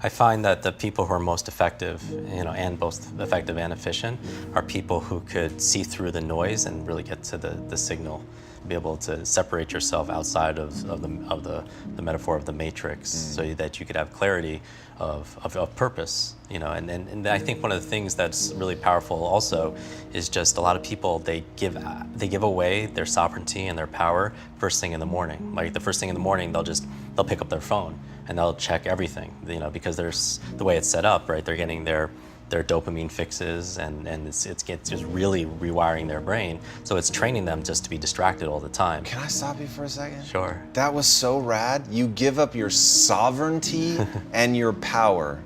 I find that the people who are most effective, and both effective and efficient, are people who could see through the noise and really get to the signal, be able to separate yourself outside of the metaphor of the matrix, so that you could have clarity of purpose. And I think one of the things that's really powerful also is just a lot of people, they give away their sovereignty and their power first thing in the morning. Like the first thing in the morning, they'll pick up their phone and they'll check everything, because there's the way it's set up, right? They're getting their dopamine fixes, and it's just really rewiring their brain. So it's training them just to be distracted all the time. Can I stop you for a second? Sure. That was so rad. You give up your sovereignty and your power.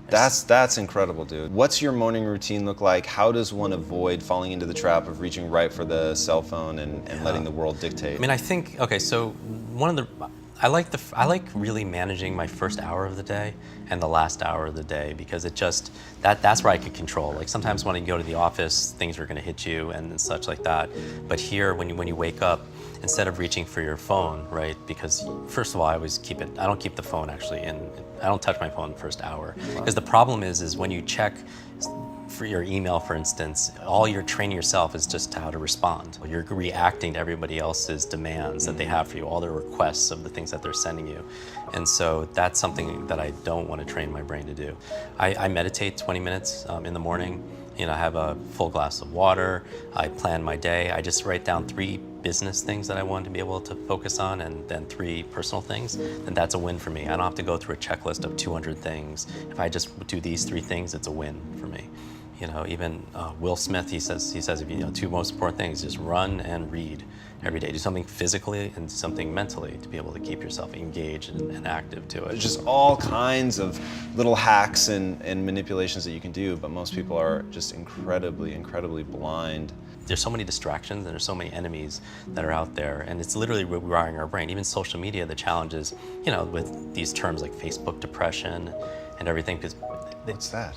That's incredible, dude. What's your morning routine look like? How does one avoid falling into the trap of reaching right for the cell phone and letting the world dictate? I mean, I think, okay, so I like really managing my first hour of the day and the last hour of the day, because that's where I could control. Like sometimes when you go to the office, things are going to hit you and such like that. But here, when you wake up, instead of reaching for your phone, right? Because first of all, I always keep it. I don't keep the phone actually, and I don't touch my phone the first hour. Because the problem is when you check for your email, for instance, all you're training yourself is just how to respond. You're reacting to everybody else's demands that they have for you, all their requests of the things that they're sending you. And so that's something that I don't want to train my brain to do. I meditate 20 minutes in the morning. I have a full glass of water. I plan my day. I just write down 3 business things that I want to be able to focus on, and then 3 personal things, and that's a win for me. I don't have to go through a checklist of 200 things. If I just do these 3 things, it's a win for me. Even Will Smith, he says if 2 most important things, just run and read every day. Do something physically and something mentally to be able to keep yourself engaged and active to it. There's just all kinds of little hacks and manipulations that you can do, but most people are just incredibly blind. There's so many distractions and there's so many enemies that are out there, and it's literally rewiring our brain. Even social media, the challenge is, with these terms like Facebook depression and everything. What's that?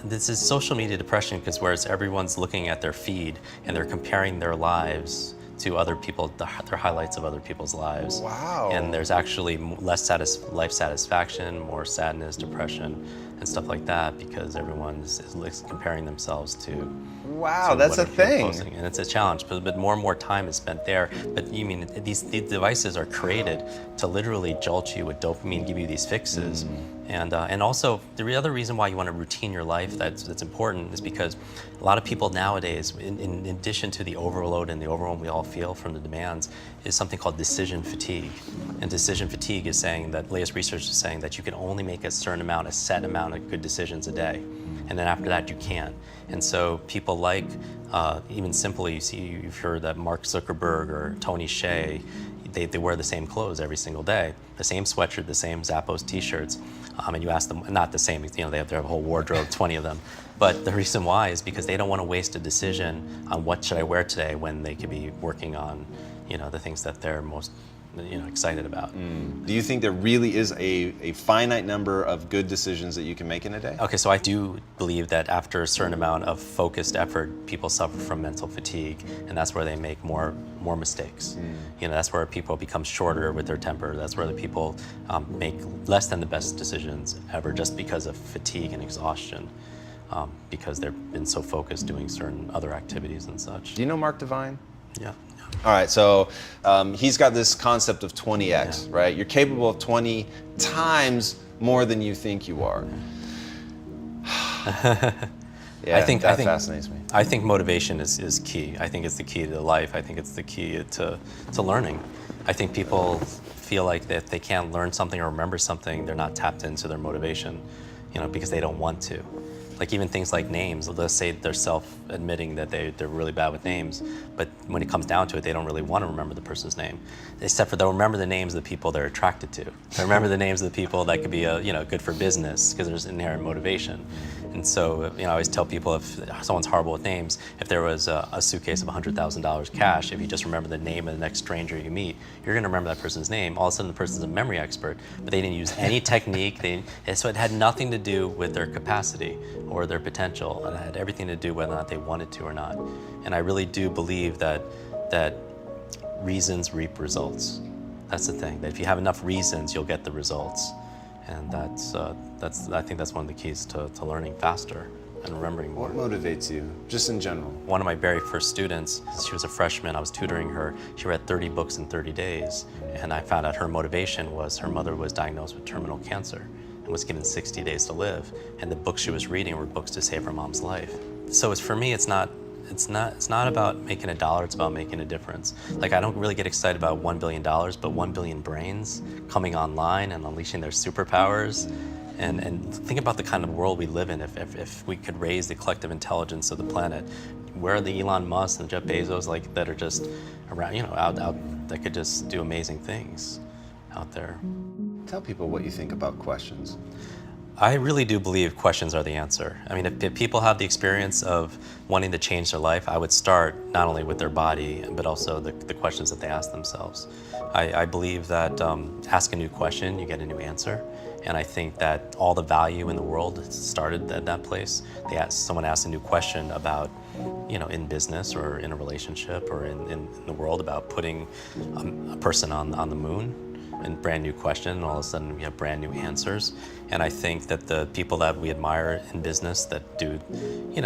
This is social media depression, because whereas everyone's looking at their feed and they're comparing their lives to other people, their highlights of other people's lives. Wow. And there's actually less life satisfaction, more sadness, depression, and stuff like that, because everyone is comparing themselves to. Wow, that's a thing. Posting. And it's a challenge, but more and more time is spent there. But you mean these devices are created to literally jolt you with dopamine, give you these fixes. And also the other reason why you want to routine your life that's important is because a lot of people nowadays, in addition to the overload and the overwhelm we all feel from the demands, is something called decision fatigue. And decision fatigue is saying that, latest research is saying that you can only make a set amount of good decisions a day. And then after that, you can't. And so people like, even simply, you've heard that Mark Zuckerberg or Tony Hsieh, they wear the same clothes every single day, the same sweatshirt, the same Zappos t-shirts, and you ask them, not the same, they have a whole wardrobe, 20 of them. But the reason why is because they don't want to waste a decision on what should I wear today when they could be working on, the things that they're most excited about. Do you think there really is a finite number of good decisions that you can make in a day? Okay, so I do believe that after a certain amount of focused effort, people suffer from mental fatigue, and that's where they make more mistakes. That's where people become shorter with their temper. That's where the people make less than the best decisions ever, just because of fatigue and exhaustion, because they've been so focused doing certain other activities and such. Do you know Mark Divine? Yeah. All right, so he's got this concept of 20x, right? You're capable of 20 times more than you think you are. Yeah, that fascinates me. I think motivation is key. I think it's the key to life. I think it's the key to learning. I think people feel like that if they can't learn something or remember something, they're not tapped into their motivation, because they don't want to. Like even things like names, let's say they're self-admitting that they're really bad with names, but when it comes down to it, they don't really want to remember the person's name, except for they'll remember the names of the people they're attracted to. They remember the names of the people that could be good for business, because there's inherent motivation. And so I always tell people, if someone's horrible with names, if there was a suitcase of $100,000 cash, if you just remember the name of the next stranger you meet, you're going to remember that person's name. All of a sudden the person's a memory expert, but they didn't use any technique. So it had nothing to do with their capacity or their potential, and it had everything to do whether or not they wanted to or not. And I really do believe that reasons reap results. That's the thing, that if you have enough reasons, you'll get the results. And I think that's one of the keys to learning faster and remembering more. What motivates you, just in general? One of my very first students, she was a freshman, I was tutoring her. She read 30 books in 30 days, and I found out her motivation was her mother was diagnosed with terminal cancer and was given 60 days to live, and the books she was reading were books to save her mom's life. So for me, it's not about making $1, it's about making a difference. Like, I don't really get excited about $1 billion, but 1 billion brains coming online and unleashing their superpowers. And think about the kind of world we live in if we could raise the collective intelligence of the planet. Where are the Elon Musk and Jeff Bezos that are just around, out that could just do amazing things out there? Tell people what you think about questions. I really do believe questions are the answer. I mean, if people have the experience of wanting to change their life, I would start not only with their body, but also the questions that they ask themselves. I believe that ask a new question, you get a new answer. And I think that all the value in the world started at that place. Someone asked a new question about, in business or in a relationship or in the world about putting a person on the moon. And brand new question, and all of a sudden we have brand new answers. And I think that the people that we admire in business that do,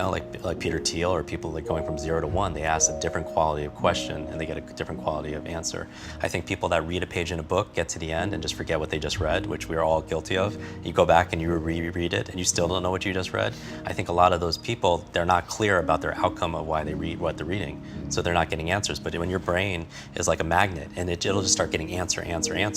like Peter Thiel, or people like going from 0 to 1, they ask a different quality of question and they get a different quality of answer. I think people that read a page in a book get to the end and just forget what they just read, which we are all guilty of. You go back and you reread it and you still don't know what you just read. I think a lot of those people, they're not clear about their outcome of why they read what they're reading. So they're not getting answers. But when your brain is like a magnet, and it'll just start getting answer,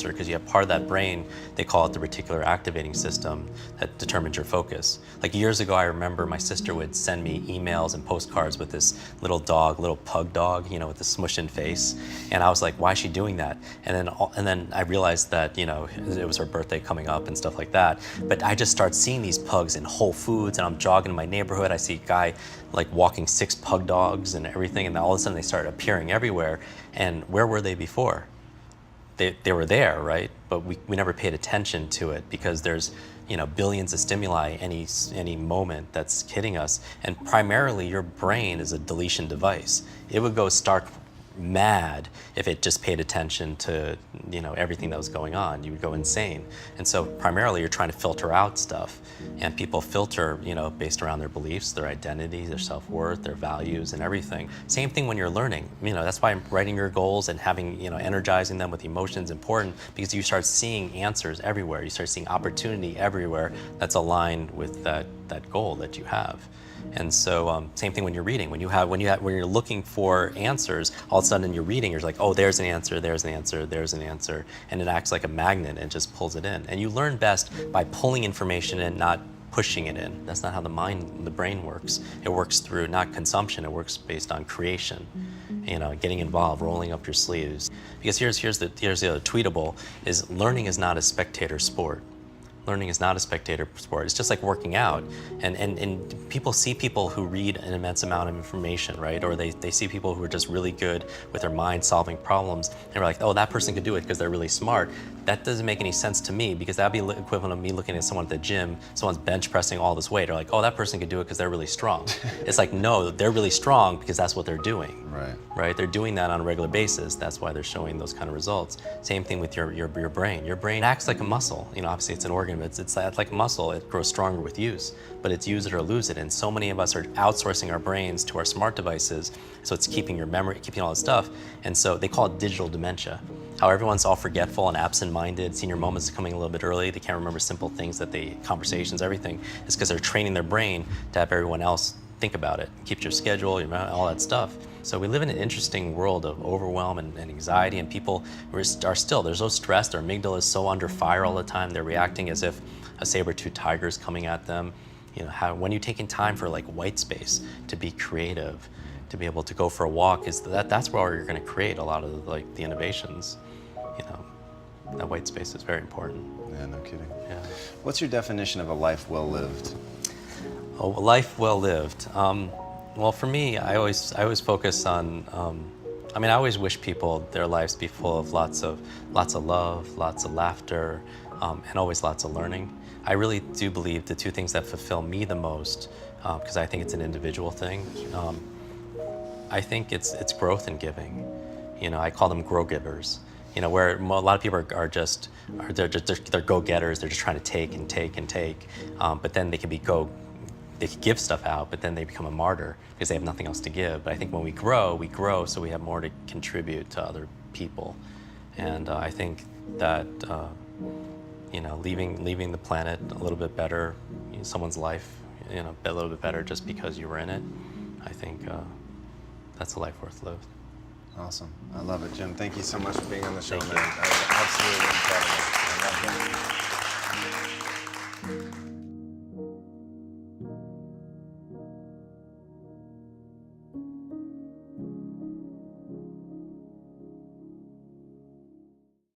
because you have part of that brain, they call it the reticular activating system, that determines your focus. Like years ago, I remember my sister would send me emails and postcards with this little pug dog, with the smushed-in face. And I was like, why is she doing that? And then I realized that, it was her birthday coming up and stuff like that. But I just started seeing these pugs in Whole Foods, and I'm jogging in my neighborhood. I see a guy like walking 6 pug dogs and everything, and all of a sudden they started appearing everywhere. And where were they before? They were there, right? But we never paid attention to it because there's billions of stimuli any moment that's hitting us, and primarily your brain is a deletion device. It would go stark mad if it just paid attention to everything that was going on. You would go insane. And so primarily you're trying to filter out stuff, and people filter based around their beliefs, their identity, their self-worth, their values, and everything. Same thing when you're learning. That's why writing your goals and having energizing them with emotions is important, because you start seeing answers everywhere. You start seeing opportunity everywhere that's aligned with that goal that you have. And so same thing when you're reading. When you're looking for answers, all of a sudden in your reading, you're like, oh, there's an answer, there's an answer, there's an answer. And it acts like a magnet and just pulls it in. And you learn best by pulling information in, not pushing it in. That's not how the brain works. It works through not consumption, it works based on creation. Getting involved, rolling up your sleeves. Because here's the other tweetable, is learning is not a spectator sport. Learning is not a spectator sport. It's just like working out. And people see people who read an immense amount of information, right? Or they see people who are just really good with their mind solving problems. And they're like, oh, that person could do it because they're really smart. That doesn't make any sense to me, because that'd be equivalent of me looking at someone at the gym, someone's bench pressing all this weight. They're like, oh, that person could do it because they're really strong. It's like, no, they're really strong because that's what they're doing. Right? They're doing that on a regular basis. That's why they're showing those kind of results. Same thing with your brain. Your brain acts like a muscle. Obviously it's an organ, but it's like a muscle. It grows stronger with use, but it's use it or lose it. And so many of us are outsourcing our brains to our smart devices. So it's keeping your memory, keeping all this stuff. And so they call it digital dementia. How everyone's all forgetful and absent-minded, senior moments coming a little bit early, they can't remember simple things conversations, everything. It's because they're training their brain to have everyone else think about it, keep your schedule, all that stuff. So we live in an interesting world of overwhelm and anxiety, and people are still, they're so stressed, their amygdala is so under fire all the time, they're reacting as if a saber-toothed tiger is coming at them. When you're taking time for like white space to be creative, to be able to go for a walk, that's where you're going to create a lot of the innovations. That white space is very important. Yeah, no kidding. Yeah. What's your definition of a life well lived? A life well lived. Well, for me, I always focus on. I always wish people their lives be full of lots of love, lots of laughter, and always lots of learning. I really do believe the two things that fulfill me the most, because I think it's an individual thing. I think it's growth and giving. I call them grow givers. You know, where a lot of people they're go-getters. They're just trying to take and take and take, but then they could give stuff out, but then they become a martyr because they have nothing else to give. But I think when we grow so we have more to contribute to other people, and I think that you know, leaving the planet a little bit better, you know, someone's life, you know, a little bit better just because you were in it. I think that's a life worth lived. Awesome. I love it, Jim. Thank you so much for being on the show, Thank man. you. That was absolutely incredible. I love that.